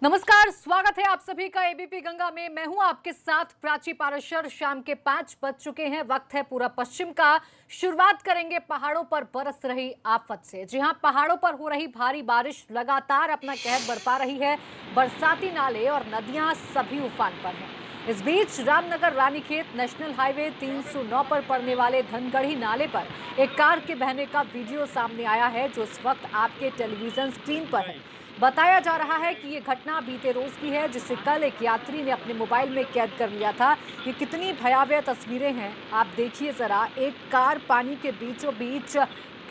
नमस्कार, स्वागत है आप सभी का एबीपी गंगा में। मैं हूं आपके साथ प्राची पाराशर। शाम के 5 बज चुके हैं, वक्त है पूरा पश्चिम का। शुरुआत करेंगे पहाड़ों पर बरस रही आफत से। जी हां, पहाड़ों पर हो रही भारी बारिश लगातार अपना कहर बरपा रही है। बरसाती नाले और नदियां सभी उफान पर हैं। इस बीच रामनगर रानीखेत नेशनल हाईवे 309 पर पड़ने वाले धनगढ़ी नाले पर एक कार के बहने का वीडियो सामने आया है, जो इस वक्त आपके टेलीविजन स्क्रीन पर है। बताया जा रहा है कि ये घटना बीते रोज की है, जिसे कल एक यात्री ने अपने मोबाइल में कैद कर लिया था। ये कितनी भयावह तस्वीरें हैं, आप देखिए जरा। एक कार पानी के बीचों बीच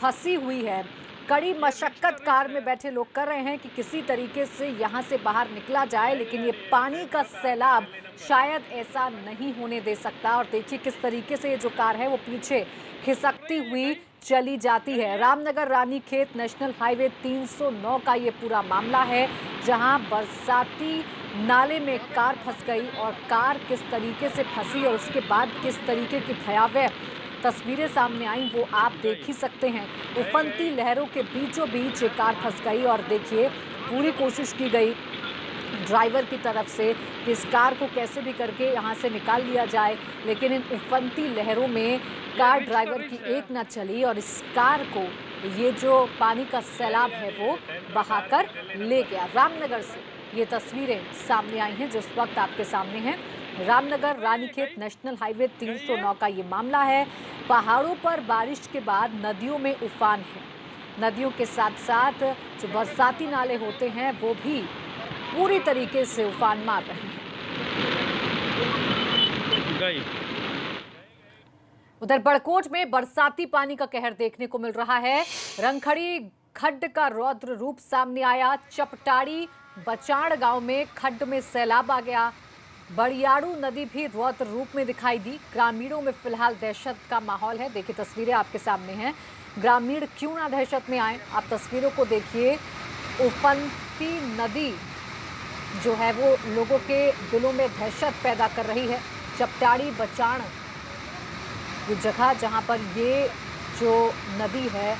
फंसी हुई है। कड़ी मशक्कत कार में बैठे लोग कर रहे हैं कि किसी तरीके से यहाँ से बाहर निकला जाए, लेकिन ये पानी का सैलाब शायद ऐसा नहीं होने दे सकता। और देखिए किस तरीके से ये जो कार है वो पीछे खिसकती हुई चली जाती है। रामनगर रानीखेत नेशनल हाईवे 309 का ये पूरा मामला है, जहां बरसाती नाले में कार फंस गई और कार किस तरीके से फंसी और उसके बाद किस तरीके की भयावह तस्वीरें सामने आई वो आप देख ही सकते हैं। उफनती लहरों के बीचों बीच ये कार फंस गई और देखिए पूरी कोशिश की गई ड्राइवर की तरफ से कि इस कार को कैसे भी करके यहाँ से निकाल लिया जाए, लेकिन इन उफनती लहरों में कार ड्राइवर की एक न चली और इस कार को ये जो पानी का सैलाब है वो बहाकर ले गया। रामनगर से ये तस्वीरें सामने आई हैं, जिस वक्त आपके सामने हैं। रामनगर रानीखेत नेशनल हाईवे 309 का ये मामला है। पहाड़ों पर बारिश के बाद नदियों में उफान है। नदियों के साथ साथ जो बरसाती नाले होते हैं वो भी पूरी तरीके से उफान मार रहे हैं। उधर बड़कोट में बरसाती पानी का कहर देखने को मिल रहा है। रंगखड़ी खड्ड का रौद्र रूप सामने आया। चपटाड़ी बचाड़ गांव में खड्ड में सैलाब आ गया। बड़ियाड़ू नदी भी रौद्र रूप में दिखाई दी। ग्रामीणों में फिलहाल दहशत का माहौल है। देखिए तस्वीरें आपके सामने हैं। ग्रामीण क्यों ना दहशत में आए, आप तस्वीरों को देखिए। उफनती नदी जो है वो लोगों के दिलों में दहशत पैदा कर रही है। चपटाड़ी बचाड़ ये जगह जहां पर ये जो नदी है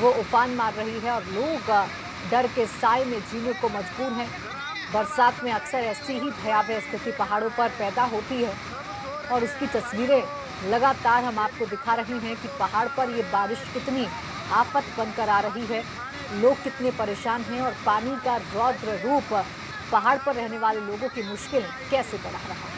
वो उफान मार रही है और लोग डर के साए में जीने को मजबूर हैं। बरसात में अक्सर ऐसी ही भयावह स्थिति पहाड़ों पर पैदा होती है और उसकी तस्वीरें लगातार हम आपको दिखा रहे हैं कि पहाड़ पर ये बारिश कितनी आफत बनकर आ रही है, लोग कितने परेशान हैं और पानी का रौद्र रूप पहाड़ पर रहने वाले लोगों की मुश्किलें कैसे बढ़ा रहा है।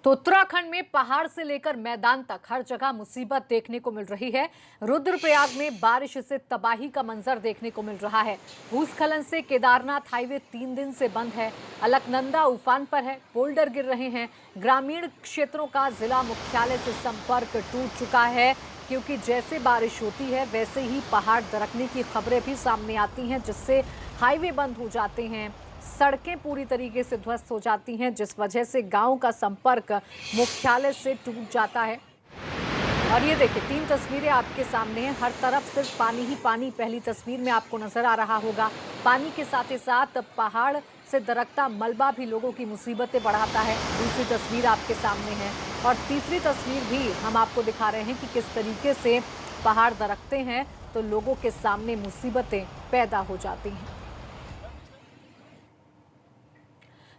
तो उत्तराखंड में पहाड़ से लेकर मैदान तक हर जगह मुसीबत देखने को मिल रही है। रुद्रप्रयाग में बारिश से तबाही का मंजर देखने को मिल रहा है। भूस्खलन से केदारनाथ हाईवे 3 दिन से बंद है। अलकनंदा उफान पर है, बोल्डर गिर रहे हैं। ग्रामीण क्षेत्रों का जिला मुख्यालय से संपर्क टूट चुका है, क्योंकि जैसे बारिश होती है वैसे ही पहाड़ दरकने की खबरें भी सामने आती हैं, जिससे हाईवे बंद हो जाते हैं, सड़कें पूरी तरीके से ध्वस्त हो जाती हैं, जिस वजह से गांव का संपर्क मुख्यालय से टूट जाता है। और ये देखिए 3 तस्वीरें आपके सामने हैं, हर तरफ सिर्फ पानी ही पानी पहली तस्वीर में आपको नजर आ रहा होगा। पानी के साथ ही साथ पहाड़ से दरकता मलबा भी लोगों की मुसीबतें बढ़ाता है। दूसरी तस्वीर आपके सामने है और तीसरी तस्वीर भी हम आपको दिखा रहे हैं कि किस तरीके से पहाड़ दरकते हैं तो लोगों के सामने मुसीबतें पैदा हो जाती हैं।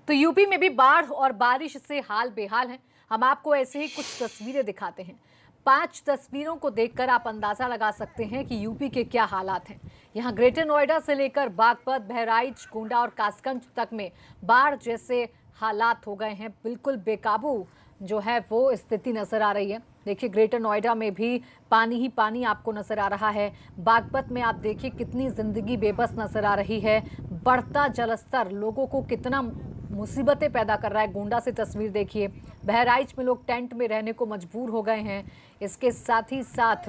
तो यूपी में भी बाढ़ और बारिश से हाल बेहाल है। हम आपको ऐसे ही कुछ तस्वीरें दिखाते हैं। 5 तस्वीरों को देखकर आप अंदाजा लगा सकते हैं कि यूपी के क्या हालात हैं। यहाँ ग्रेटर नोएडा से लेकर बागपत, बहराइच, गोंडा और कासगंज तक में बाढ़ जैसे हालात हो गए हैं। बिल्कुल बेकाबू जो है वो स्थिति नजर आ रही है। देखिए ग्रेटर नोएडा में भी पानी ही पानी आपको नजर आ रहा है। बागपत में आप देखिए कितनी जिंदगी बेबस नजर आ रही है। बढ़ता जलस्तर लोगों को कितना मुसीबतें पैदा कर रहा है। गोंडा से तस्वीर देखिए, बहराइच में लोग टेंट में रहने को मजबूर हो गए हैं। इसके साथ ही साथ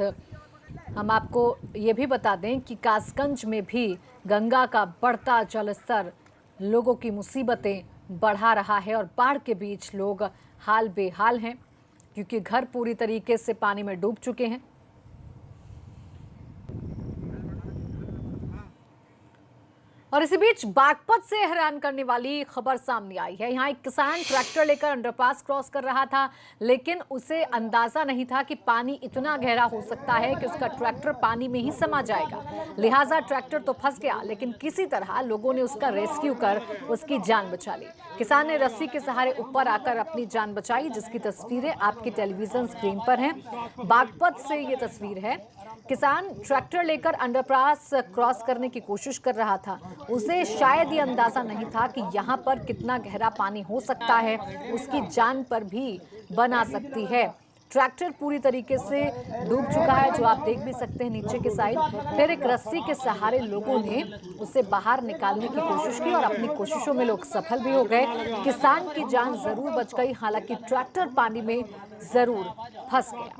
हम आपको ये भी बता दें कि कासगंज में भी गंगा का बढ़ता जलस्तर लोगों की मुसीबतें बढ़ा रहा है और बाढ़ के बीच लोग हाल बेहाल हैं, क्योंकि घर पूरी तरीके से पानी में डूब चुके हैं। और इसी बीच बागपत से हैरान करने वाली खबर सामने आई है। यहाँ एक किसान ट्रैक्टर लेकर अंडरपास क्रॉस कर रहा था, लेकिन उसे अंदाजा नहीं था कि पानी इतना गहरा हो सकता है कि उसका ट्रैक्टर पानी में ही समा जाएगा। लिहाजा ट्रैक्टर तो फंस गया, लेकिन किसी तरह लोगों ने उसका रेस्क्यू कर उसकी जान बचा ली। किसान ने रस्सी के सहारे ऊपर आकर अपनी जान बचाई, जिसकी तस्वीरें आपके टेलीविजन स्क्रीन पर हैं। बागपत से ये तस्वीर है। किसान ट्रैक्टर लेकर अंडरपास क्रॉस करने की कोशिश कर रहा था। उसे शायद ये अंदाजा नहीं था कि यहाँ पर कितना गहरा पानी हो सकता है, उसकी जान पर भी बना सकती है। ट्रैक्टर पूरी तरीके से डूब चुका है, जो आप देख भी सकते हैं नीचे के साइड। फिर एक रस्सी के सहारे लोगों ने उसे बाहर निकालने की कोशिश की और अपनी कोशिशों में लोग सफल भी हो गए। किसान की जान जरूर बच गई, हालांकि ट्रैक्टर पानी में जरूर फंस गया।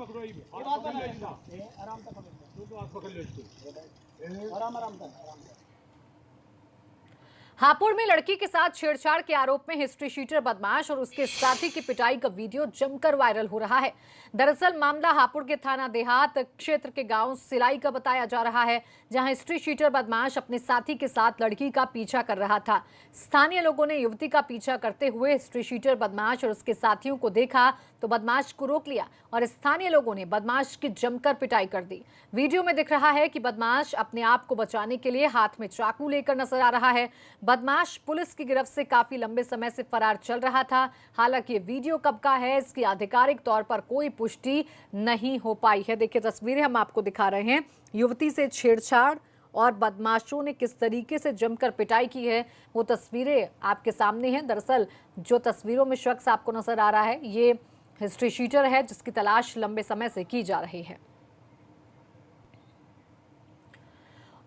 हापुड़ में लड़की के साथ छेड़छाड़ के आरोप में हिस्ट्री शीटर बदमाश और उसके साथी की पिटाई का वीडियो जमकर वायरल हो रहा है। दरअसल मामला हापुड़ के थाना देहात क्षेत्र के गांव सिलाई का बताया जा रहा है, जहां हिस्ट्री शीटर बदमाश अपने साथी के साथ लड़की का पीछा कर रहा था। स्थानीय लोगों ने युवती का पीछा करते हुए हिस्ट्री शीटर बदमाश और उसके साथियों को देखा तो बदमाश को रोक लिया और स्थानीय लोगों ने बदमाश की जमकर पिटाई कर दी। वीडियो में दिख रहा है कि बदमाश अपने आप को बचाने के लिए हाथ में चाकू लेकर नजर आ रहा है। बदमाश पुलिस की गिरफ्त से काफी लंबे समय से फरार चल रहा था। हालांकि ये वीडियो कब का है, इसकी आधिकारिक तौर पर कोई पुष्टि नहीं हो पाई है। देखिए तस्वीरें हम आपको दिखा रहे हैं। युवती से छेड़छाड़ और बदमाशों ने किस तरीके से जमकर पिटाई की है, वो तस्वीरें आपके सामने हैं। दरअसल जो तस्वीरों में शख्स आपको नजर आ रहा है, ये हिस्ट्री शीटर है, जिसकी तलाश लंबे समय से की जा रही है।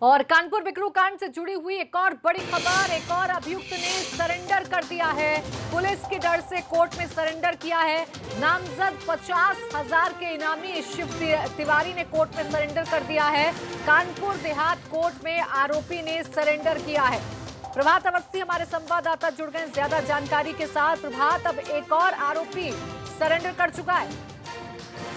और कानपुर बिकरू कांड से जुड़ी हुई एक और बड़ी खबर, एक और अभियुक्त ने सरेंडर कर दिया है। पुलिस के डर से कोर्ट में सरेंडर किया है। नामजद 50,000 के इनामी शिव तिवारी ने कोर्ट में सरेंडर कर दिया है। कानपुर देहात कोर्ट में आरोपी ने सरेंडर किया है। प्रभात अवस्थी हमारे संवाददाता जुड़ गए ज्यादा जानकारी के साथ। प्रभात, अब एक और आरोपी सरेंडर कर चुका है।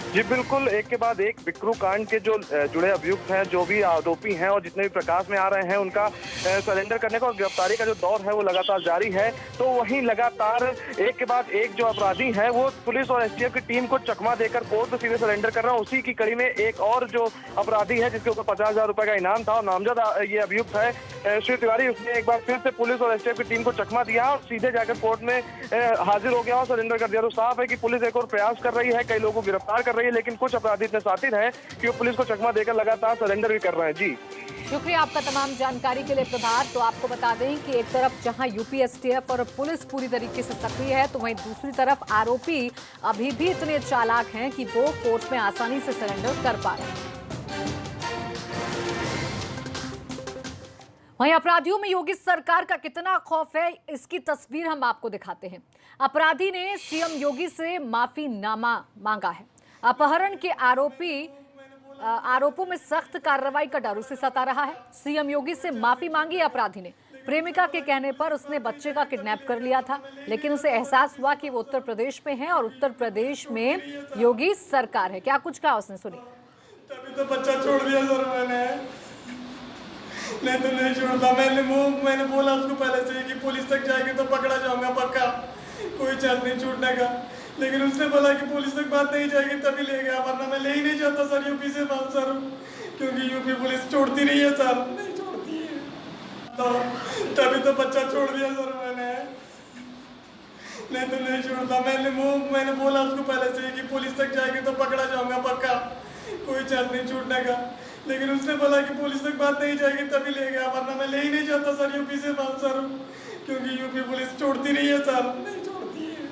जी बिल्कुल, एक के बाद एक बिकरू कांड के जो जुड़े अभियुक्त हैं, जो भी आरोपी हैं और जितने भी प्रकाश में आ रहे हैं, उनका सरेंडर करने का और गिरफ्तारी का जो दौर है वो लगातार जारी है। तो वहीं लगातार एक के बाद एक जो अपराधी है वो पुलिस और एसटीएफ की टीम को चकमा देकर कोर्ट में सीधे सरेंडर कर रहा है। उसी की कड़ी में एक और जो अपराधी है, जिसके ऊपर 50,000 रुपए का इनाम था और नामजद ये अभियुक्त है शिव तिवारी, उसने एक बार फिर से पुलिस और एसटीएफ की टीम को चकमा दिया और सीधे जाकर कोर्ट में हाजिर हो गया और सरेंडर कर दिया। तो साफ है कि पुलिस एक और प्रयास कर रही है, कई लोगों को गिरफ्तार कर रही है, लेकिन कुछ अपराधी इतने शातिर हैं कि वो पुलिस को चकमा देकर लगातार सरेंडर भी कर रहे हैं। जी शुक्रिया आपका तमाम जानकारी के लिए प्रभात। तो आपको बता दें कि एक तरफ जहां यूपी एसटीएफ और पुलिस पूरी तरीके से सक्रिय है, तो वहीं दूसरी तरफ आरोपी अभी भी इतने चालाक हैं कि वो कोर्ट में आसानी से सरेंडर कर पा रहे हैं। वहीं अपराधियों में योगी सरकार का कितना खौफ है, इसकी तस्वीर हम आपको दिखाते हैं। अपराधी ने सीएम योगी से माफीनामा मांगा है। अपहरण के आरोपों में सख्त कार्रवाई का डर उसे सता रहा है। सीएम योगी से माफी मांगी अपराधी ने। प्रेमिका के कहने पर उसने बच्चे का किडनैप कर लिया था, लेकिन उसे एहसास हुआ कि वो उत्तर प्रदेश में है और उत्तर प्रदेश में योगी सरकार है। क्या कुछ कहा उसने, सुनिए। तभी तो बच्चा छोड़ दिया सर मैंने, नहीं तो नहीं छोड़ता। मैंने बोला उसको पहले से कि पुलिस तक जाएगी तो पकड़ा जाऊंगा पक्का, कोई चांस नहीं छूटने का। लेकिन उसने बोला कि पुलिस तक बात नहीं जाएगी तभी ले गया, वरना मैं ले ही नहीं जाता सर यूपी से बात सर, क्योंकि यूपी पुलिस छोड़ती नहीं है सर, नहीं छोड़ती है। तो तभी तो बच्चा छोड़ दिया सर मैंने, नहीं तो नहीं छोड़ता। मैंने बोला उसको पहले से कि पुलिस तक जाएगी तो पकड़ा जाऊंगा पक्का, कोई चांस नहीं छूटने का। लेकिन उसने बोला कि पुलिस तक बात नहीं जाएगी तभी ले गया, वरना मैं ले ही नहीं जाता सर यूपी से बात सर, क्योंकि यूपी पुलिस छोड़ती नहीं है सर, नहीं छोड़ती है।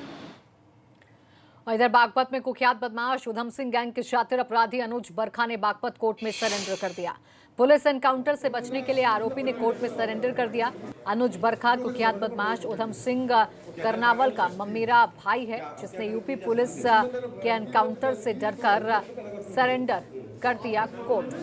और इधर बागपत में कुख्यात बदमाश उधम सिंह गैंग के शातिर अपराधी अनुज बरखा ने बागपत कोर्ट में सरेंडर कर दिया। पुलिस एनकाउंटर से बचने के लिए आरोपी ने कोर्ट में सरेंडर कर दिया। अनुज बरखा कुख्यात बदमाश उधम सिंह करनावल का मम्मीरा भाई है, जिसने यूपी पुलिस के एनकाउंटर से डरकर सरेंडर कर दिया कोर्ट।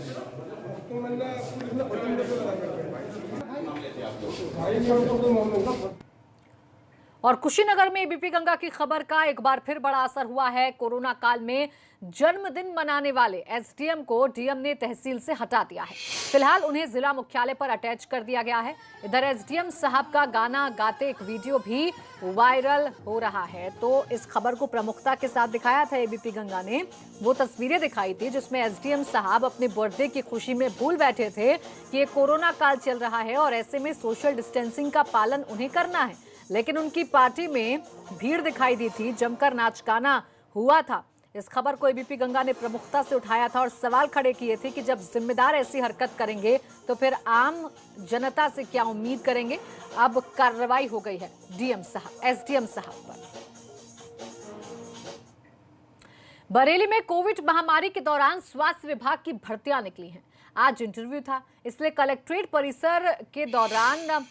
और कुशीनगर में एबीपी गंगा की खबर का एक बार फिर बड़ा असर हुआ है। कोरोना काल में जन्मदिन मनाने वाले एसडीएम को डीएम ने तहसील से हटा दिया है। फिलहाल उन्हें जिला मुख्यालय पर अटैच कर दिया गया है। इधर एसडीएम साहब का गाना गाते एक वीडियो भी वायरल हो रहा है। तो इस खबर को प्रमुखता के साथ दिखाया था एबीपी गंगा ने। वो तस्वीरें दिखाई थी जिसमें एसडीएम साहब अपने बर्थडे की खुशी में भूल बैठे थे कि ये कोरोना काल चल रहा है और ऐसे में सोशल डिस्टेंसिंग का पालन उन्हें करना है। लेकिन उनकी पार्टी में भीड़ दिखाई दी थी, जमकर नाच गाना हुआ था। इस खबर को एबीपी गंगा ने प्रमुखता से उठाया था और सवाल खड़े किए थे कि जब जिम्मेदार ऐसी हरकत करेंगे तो फिर आम जनता से क्या उम्मीद करेंगे। अब कार्रवाई हो गई है एसडीएम साहब पर। बरेली में कोविड महामारी के दौरान स्वास्थ्य विभाग की भर्तियां निकली हैं। आज इंटरव्यू था, इसलिए कलेक्ट्रेट परिसर के दौरान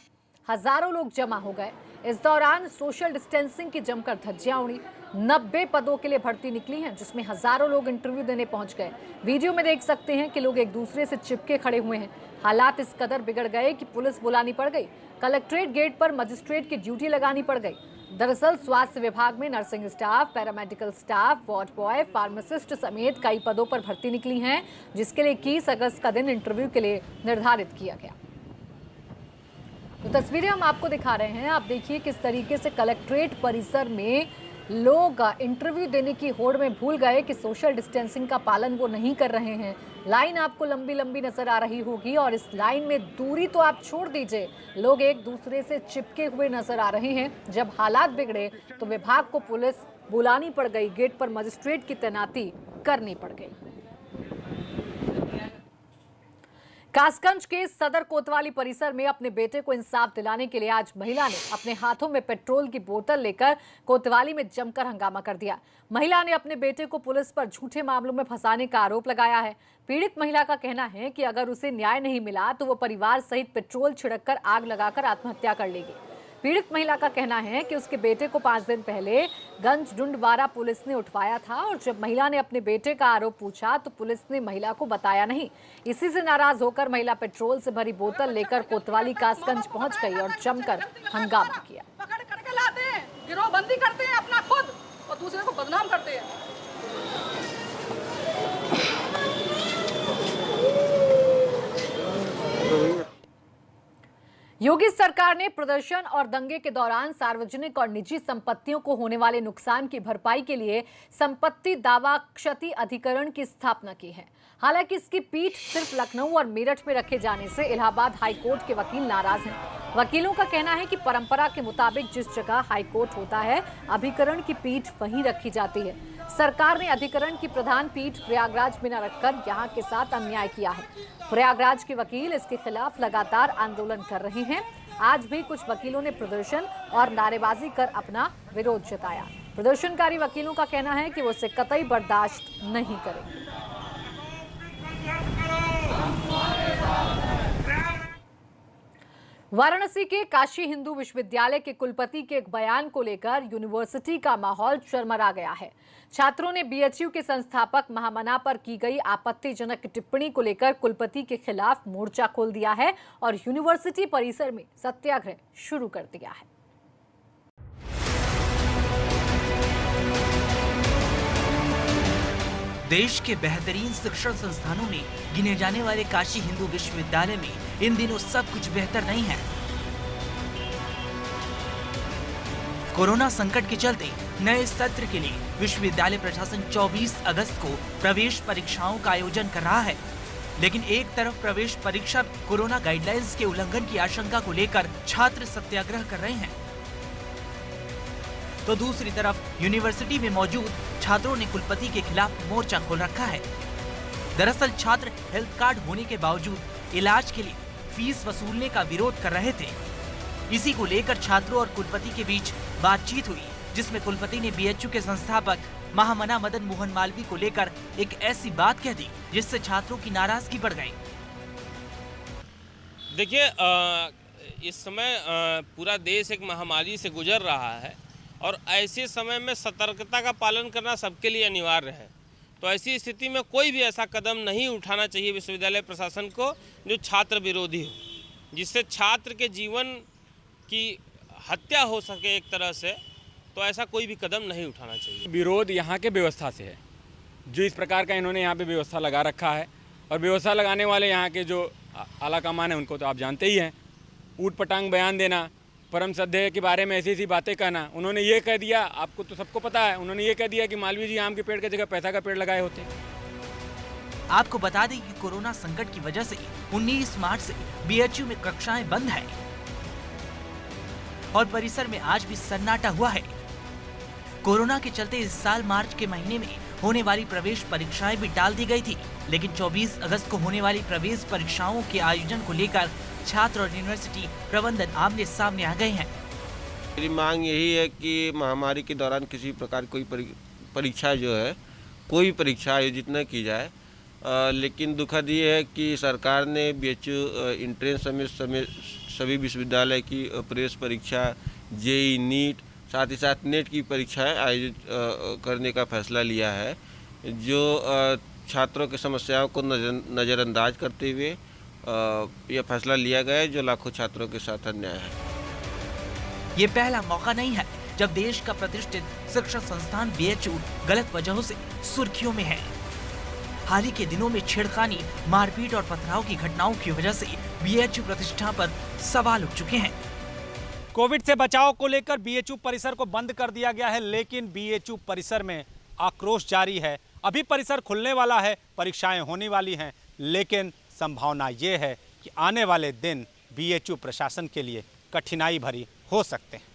हजारों लोग जमा हो गए। इस दौरान सोशल डिस्टेंसिंग की जमकर धज्जियां उड़ी। 90 पदों के लिए भर्ती निकली है जिसमें हजारों लोग इंटरव्यू देने पहुंच गए। वीडियो में देख सकते हैं कि लोग एक दूसरे से चिपके खड़े हुए हैं। हालात इस कदर बिगड़ गए कि पुलिस बुलानी पड़ गई। कलेक्ट्रेट गेट पर मजिस्ट्रेट की ड्यूटी लगानी पड़ गई। दरअसल स्वास्थ्य विभाग में nursing staff, paramedical staff, ward boy, pharmacist समेत कई पदों पर भर्ती निकली है, जिसके लिए 21 अगस्त का दिन इंटरव्यू के लिए निर्धारित किया गया। तो तस्वीरें हम आपको दिखा रहे हैं। आप देखिए किस तरीके से कलेक्ट्रेट परिसर में लोग इंटरव्यू देने की होड़ में भूल गए कि सोशल डिस्टेंसिंग का पालन वो नहीं कर रहे हैं। लाइन आपको लंबी लंबी नजर आ रही होगी और इस लाइन में दूरी तो आप छोड़ दीजिए, लोग एक दूसरे से चिपके हुए नजर आ रहे हैं। जब हालात बिगड़े तो विभाग को पुलिस बुलानी पड़ गई, गेट पर मजिस्ट्रेट की तैनाती करनी पड़ गई। कासगंज के सदर कोतवाली परिसर में अपने बेटे को इंसाफ दिलाने के लिए आज महिला ने अपने हाथों में पेट्रोल की बोतल लेकर कोतवाली में जमकर हंगामा कर दिया। महिला ने अपने बेटे को पुलिस पर झूठे मामलों में फंसाने का आरोप लगाया है। पीड़ित महिला का कहना है कि अगर उसे न्याय नहीं मिला तो वो परिवार सहित पेट्रोल छिड़ककर आग लगाकर आत्महत्या कर लेगी। पीड़ित महिला का कहना है कि उसके बेटे को 5 दिन पहले गंज डुंडवारा पुलिस ने उठवाया था और जब महिला ने अपने बेटे का आरोप पूछा तो पुलिस ने महिला को बताया नहीं। इसी से नाराज होकर महिला पेट्रोल से भरी बोतल लेकर कोतवाली कासगंज पहुंच गई और जमकर हंगामा किया। पकड़ करके लाते हैं, गिरोहबंदी करते हैं अपना खुद और दूसरे को बदनाम करते हैं। योगी सरकार ने प्रदर्शन और दंगे के दौरान सार्वजनिक और निजी संपत्तियों को होने वाले नुकसान की भरपाई के लिए संपत्ति दावा क्षति अधिकरण की स्थापना की है। हालांकि इसकी पीठ सिर्फ लखनऊ और मेरठ में रखे जाने से इलाहाबाद हाईकोर्ट के वकील नाराज हैं। वकीलों का कहना है कि परंपरा के मुताबिक जिस जगह हाईकोर्ट होता है, अभिकरण की पीठ वहीं रखी जाती है। सरकार ने अधिकरण की प्रधान पीठ प्रयागराज में न रखकर यहां के साथ अन्याय किया है। प्रयागराज के वकील इसके खिलाफ लगातार आंदोलन कर रहे हैं। आज भी कुछ वकीलों ने प्रदर्शन और नारेबाजी कर अपना विरोध जताया। प्रदर्शनकारी वकीलों का कहना है कि वो इसे कतई बर्दाश्त नहीं करेंगे। वाराणसी के काशी हिंदू विश्वविद्यालय के कुलपति के एक बयान को लेकर यूनिवर्सिटी का माहौल चरमरा गया है। छात्रों ने बीएचयू के संस्थापक महामना पर की गई आपत्तिजनक टिप्पणी को लेकर कुलपति के खिलाफ मोर्चा खोल दिया है और यूनिवर्सिटी परिसर में सत्याग्रह शुरू कर दिया है। देश के बेहतरीन शिक्षण संस्थानों में गिने जाने वाले काशी हिंदू विश्वविद्यालय में इन दिनों सब कुछ बेहतर नहीं है। कोरोना संकट के चलते नए सत्र के लिए विश्वविद्यालय प्रशासन 24 अगस्त को प्रवेश परीक्षाओं का आयोजन कर रहा है। लेकिन एक तरफ प्रवेश परीक्षा में कोरोना गाइडलाइंस के उल्लंघन की आशंका को लेकर छात्र सत्याग्रह कर रहे हैं, तो दूसरी तरफ यूनिवर्सिटी में मौजूद छात्रों ने कुलपति के खिलाफ मोर्चा खोल रखा है। दरअसल छात्र हेल्थ कार्ड होने के बावजूद इलाज के लिए फीस वसूलने का विरोध कर रहे थे। इसी को लेकर छात्रों और कुलपति के बीच बातचीत हुई, जिसमें कुलपति ने बीएचयू के संस्थापक महामना मदन मोहन मालवीय को लेकर एक ऐसी बात कह दी जिससे छात्रों की नाराजगी बढ़ गई। देखिए, इस समय पूरा देश एक महामारी से गुजर रहा है और ऐसे समय में सतर्कता का पालन करना सबके लिए अनिवार्य है। तो ऐसी स्थिति में कोई भी ऐसा कदम नहीं उठाना चाहिए विश्वविद्यालय प्रशासन को जो छात्र विरोधी हो, जिससे छात्र के जीवन की हत्या हो सके एक तरह से, तो ऐसा कोई भी कदम नहीं उठाना चाहिए। विरोध यहाँ के व्यवस्था से है, जो इस प्रकार का इन्होंने यहाँ पे व्यवस्था लगा रखा है। और व्यवस्था लगाने वाले यहाँ के जो आला कमान है उनको तो आप जानते ही हैं। ऊट पटांग बयान देना, परम श्रद्धेय के बारे में ऐसी ऐसी बातें कहना। उन्होंने ये कह दिया, आपको तो सबको पता है, उन्होंने ये कह दिया कि मालवीय जी आम के पेड़ की जगह पैसा का पेड़ लगाए होते। आपको बता दें कि कोरोना संकट की वजह से 19 मार्च से बीएचयू में कक्षाएं बंद हैं और परिसर में आज भी सन्नाटा हुआ है। कोरोना के चलते इस साल मार्च के महीने में होने वाली प्रवेश परीक्षाएं भी टाल दी गई थी, लेकिन 24 अगस्त को होने वाली प्रवेश परीक्षाओं के आयोजन को लेकर छात्र और यूनिवर्सिटी प्रबंधन आमने सामने आ गए हैं। मेरी मांग यही है कि महामारी के दौरान किसी प्रकार कोई परीक्षा जो है, कोई भी परीक्षा आयोजित न की जाए। लेकिन दुखद ये है कि सरकार ने बीएचयू इंट्रेंस समेत सभी विश्वविद्यालय की प्रवेश परीक्षा, जेईई, नीट, साथ ही साथ नेट की परीक्षाएं आयोजित करने का फैसला लिया है, जो छात्रों की समस्याओं को नज़रअंदाज करते हुए यह फैसला लिया गया है, जो लाखों छात्रों के साथ अन्याय है। ये पहला मौका नहीं है जब देश का प्रतिष्ठित शिक्षण संस्थान बीएचयू गलत वजहों से सुर्खियों में है। हाल ही के दिनों में छेड़खानी, मारपीट और पथराव की घटनाओं की वजह से बीएचयू प्रतिष्ठा पर सवाल उठ चुके हैं। कोविड से बचाव को लेकर बीएचयू परिसर को बंद कर दिया गया है, लेकिन बीएचयू परिसर में आक्रोश जारी है। अभी परिसर खुलने वाला है, परीक्षाएं होने वाली हैं, लेकिन संभावना ये है कि आने वाले दिन बीएचयू प्रशासन के लिए कठिनाई भरी हो सकते हैं।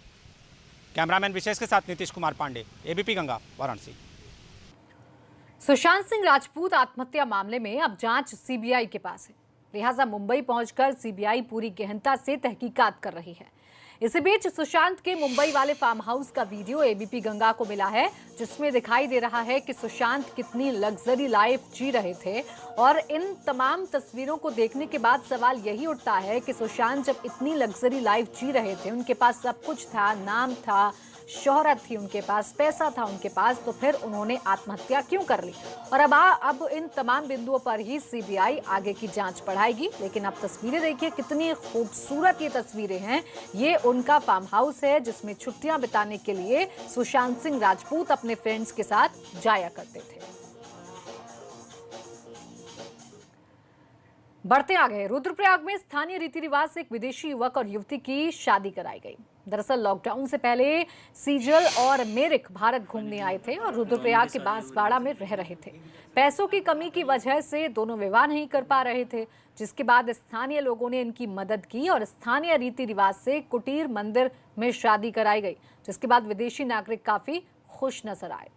कैमरामैन विशेष के साथ नीतीश कुमार पांडे, एबीपी गंगा, वाराणसी। सुशांत सिंह राजपूत आत्महत्या मामले में अब जांच सीबीआई के पास है, लिहाजा मुंबई पहुंचकर सीबीआई पूरी गहनता से तहकीकात कर रही है। इसी बीच सुशांत के मुंबई वाले फार्म हाउस का वीडियो एबीपी गंगा को मिला है, जिसमें दिखाई दे रहा है कि सुशांत कितनी लग्जरी लाइफ जी रहे थे। और इन तमाम तस्वीरों को देखने के बाद सवाल यही उठता है कि सुशांत जब इतनी लग्जरी लाइफ जी रहे थे, उनके पास सब कुछ था, नाम था, शोहरत थी, उनके पास पैसा था उनके पास, तो फिर उन्होंने आत्महत्या क्यों कर ली? और अब इन तमाम बिंदुओं पर ही सीबीआई आगे की जांच बढ़ाएगी। लेकिन अब तस्वीरें देखिए, कितनी खूबसूरत ये तस्वीरें हैं। ये उनका फार्म हाउस है जिसमें छुट्टियां बिताने के लिए सुशांत सिंह राजपूत अपने फ्रेंड्स के साथ जाया करते थे। बढ़ते आगे, रुद्रप्रयाग में स्थानीय रीति रिवाज से एक विदेशी युवक और युवती की शादी कराई गई। दरअसल लॉकडाउन से पहले सीजल और मेरिक भारत घूमने आए थे और रुद्रप्रयाग के बांसवाड़ा में रह रहे थे। पैसों की कमी की वजह से दोनों विवाह नहीं कर पा रहे थे, जिसके बाद स्थानीय लोगों ने इनकी मदद की और स्थानीय रीति रिवाज से कुटीर मंदिर में शादी कराई गई, जिसके बाद विदेशी नागरिक काफी खुश नजर आए।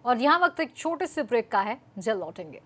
और यहाँ वक्त एक छोटे से ब्रेक का है, जल्द लौटेंगे।